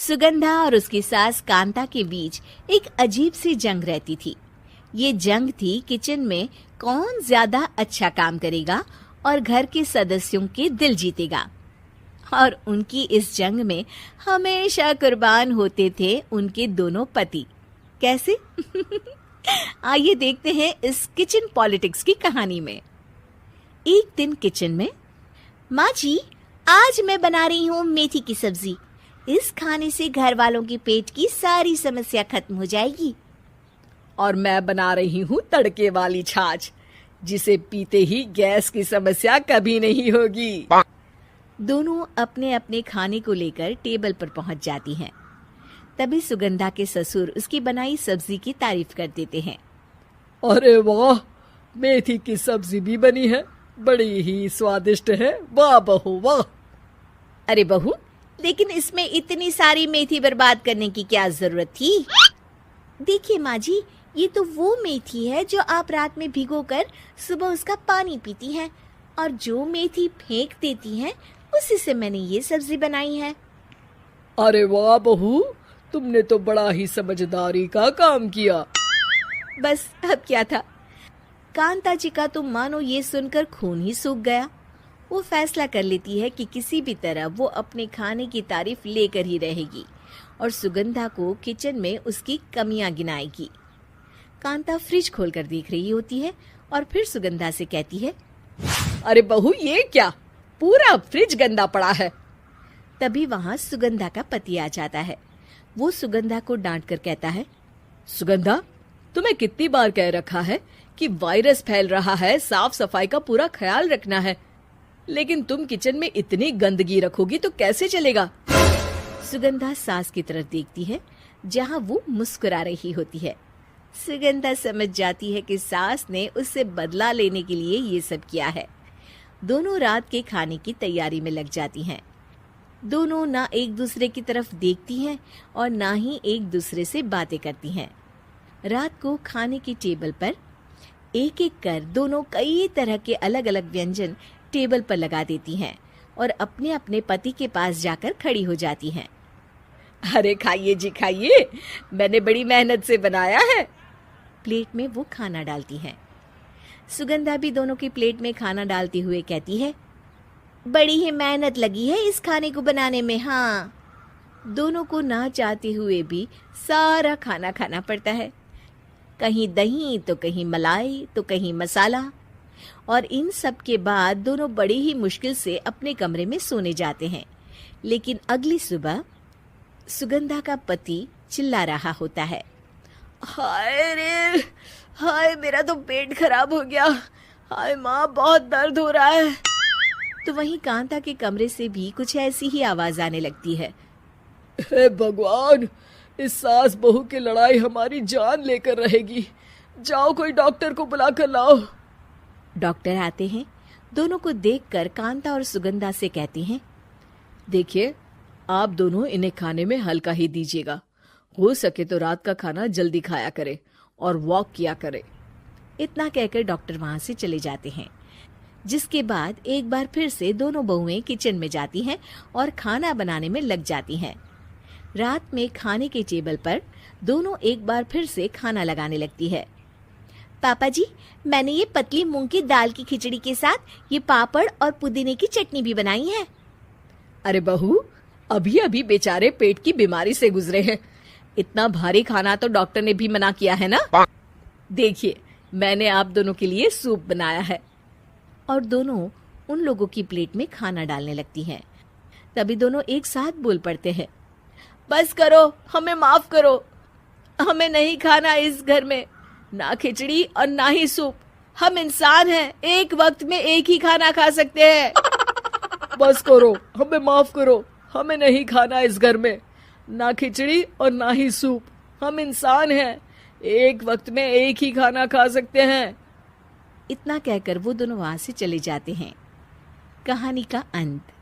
सुगंधा और उसकी सास कांता के बीच एक अजीब सी जंग रहती थी। ये जंग थी किचन में कौन ज्यादा अच्छा काम करेगा और घर के सदस्यों के दिल जीतेगा। और उनकी इस जंग में हमेशा कुर्बान होते थे उनके दोनों पति। कैसे? आइए देखते हैं इस किचन पॉलिटिक्स की कहानी में। एक दिन किचन में, माँ जी, आज मैं बना रही हूँ मेथी की सब्जी। इस खाने से घर वालों के पेट की सारी समस्या खत्म हो जाएगी। और मैं बना रही हूँ तड़के वाली छाछ, जिसे पीते ही गैस की समस्या कभी नहीं होगी। दोनों अपने अपने खाने को लेकर टेबल पर पहुंच जाती हैं। तभी सुगंधा के ससुर उसकी बनाई सब्जी की तारीफ कर देते हैं। अरे वाह, मेथी की सब्जी भी बनी है, बड़ी ही स्वादिष्ट है। वाह बहू वाह। अरे बहू, लेकिन इसमें इतनी सारी मेथी बर्बाद करने की क्या जरूरत थी? देखिए माँ जी, ये तो वो मेथी है जो आप रात में भिगोकर सुबह उसका पानी पीती हैं, और जो मेथी फेंक देती हैं उसी से मैंने ये सब्जी बनाई है। अरे वाह बहू, तुमने तो बड़ा ही समझदारी का काम किया। बस अब क्या था, कांता जी का तो मानो ये सुनकर खून ही सूख गया। वो फैसला कर लेती है कि किसी भी तरह वो अपने खाने की तारीफ लेकर ही रहेगी और सुगंधा को किचन में उसकी कमियां गिनाएगी। कांता फ्रिज खोलकर देख रही होती है और फिर सुगंधा से कहती है, अरे बहू, ये क्या, पूरा फ्रिज गंदा पड़ा है। तभी वहां सुगंधा का पति आ जाता है। वो सुगंधा को डांट कर कहता है, सुगंधा, तुम्हें कितनी बार कह रखा है कि वायरस फैल रहा है, साफ सफाई का पूरा ख्याल रखना है, लेकिन तुम किचन में इतनी गंदगी रखोगी तो कैसे चलेगा। सुगंधा सास की तरफ देखती है जहां वो मुस्कुरा रही होती है। सुगंधा समझ जाती है कि सास ने उससे बदला लेने के लिए ये सब किया है। दोनों रात के खाने की तैयारी में लग जाती हैं। दोनों ना एक दूसरे की तरफ देखती हैं और ना ही एक दूसरे से बातें करती हैं। रात को खाने की टेबल पर एक एक कर दोनों कई तरह के अलग अलग व्यंजन टेबल पर लगा देती हैं और अपने अपने पति के पास जाकर खड़ी हो जाती हैं। अरे खाइए जी खाइए, मैंने बड़ी मेहनत से बनाया है। प्लेट में वो खाना डालती हैं। सुगंधा भी दोनों की प्लेट में खाना डालते हुए कहती है, बड़ी ही मेहनत लगी है इस खाने को बनाने में। हाँ, दोनों को ना चाहते हुए भी सारा खाना खाना पड़ता है। कहीं दही तो कहीं मलाई तो कहीं मसाला। और इन सब के बाद दोनों बड़ी ही मुश्किल से अपने कमरे में सोने जाते हैं। लेकिन अगली सुबह सुगंधा का पति चिल्ला रहा होता है, हाय रे, हाय मेरा तो पेट खराब हो गया, हाय माँ बहुत दर्द हो रहा है। तो वहीं कांता के कमरे से भी कुछ ऐसी ही आवाज आने लगती है। हे भगवान, इस सास बहू की लड़ाई हमारी जान लेकर रहेगी। जाओ कोई डॉक्टर को बुला कर लाओ। डॉक्टर आते हैं। दोनों को देखकर कांता और सुगंधा से कहते हैं, देखिए, आप दोनों इन्हें खाने में हल्का ही दीजिएगा। हो सके तो रात का खाना जल्दी खाया करे और वॉक किया करे। इतना कहकर डॉक्टर वहां से चले जाते हैं। जिसके बाद एक बार फिर से दोनों बहुएं किचन में जाती हैं और खाना बनाने में लग जाती हैं। रात में खाने के टेबल पर दोनों एक बार फिर से खाना लगाने लगती है। पापा जी, मैंने ये पतली मूंग की दाल की खिचड़ी के साथ ये पापड़ और पुदीने की चटनी भी बनाई है। अरे बहू, अभी अभी बेचारे पेट की बीमारी से गुजरे हैं, इतना भारी खाना तो डॉक्टर ने भी मना किया है ना। देखिए, मैंने आप दोनों के लिए सूप बनाया है। और दोनों उन लोगों की प्लेट में खाना डालने लगती हैं। तभी दोनों एक साथ बोल पड़ते हैं, बस करो, हमें माफ करो, हमें नहीं खाना इस घर में ना खिचड़ी और ना ही सूप। हम इंसान हैं, एक वक्त में एक ही खाना खा सकते हैं। बस करो, हमें माफ करो, हमें नहीं खाना इस घर में ना खिचड़ी और ना ही सूप। हम इंसान हैं, एक वक्त में एक ही खाना खा सकते हैं। इतना कहकर वो दोनों वहां से चले जाते हैं। कहानी का अंत।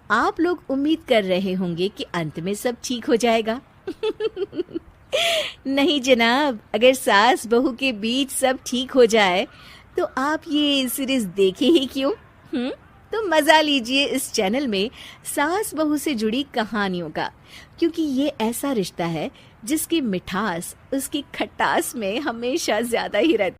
आप लोग उम्मीद कर रहे होंगे कि अंत में सब ठीक हो जाएगा। नहीं जनाब, अगर सास बहू के बीच सब ठीक हो जाए तो आप ये सीरीज देखे ही क्यों? तो मजा लीजिए इस चैनल में सास बहू से जुड़ी कहानियों का, क्योंकि ये ऐसा रिश्ता है जिसकी मिठास उसकी खटास में हमेशा ज्यादा ही रहती है।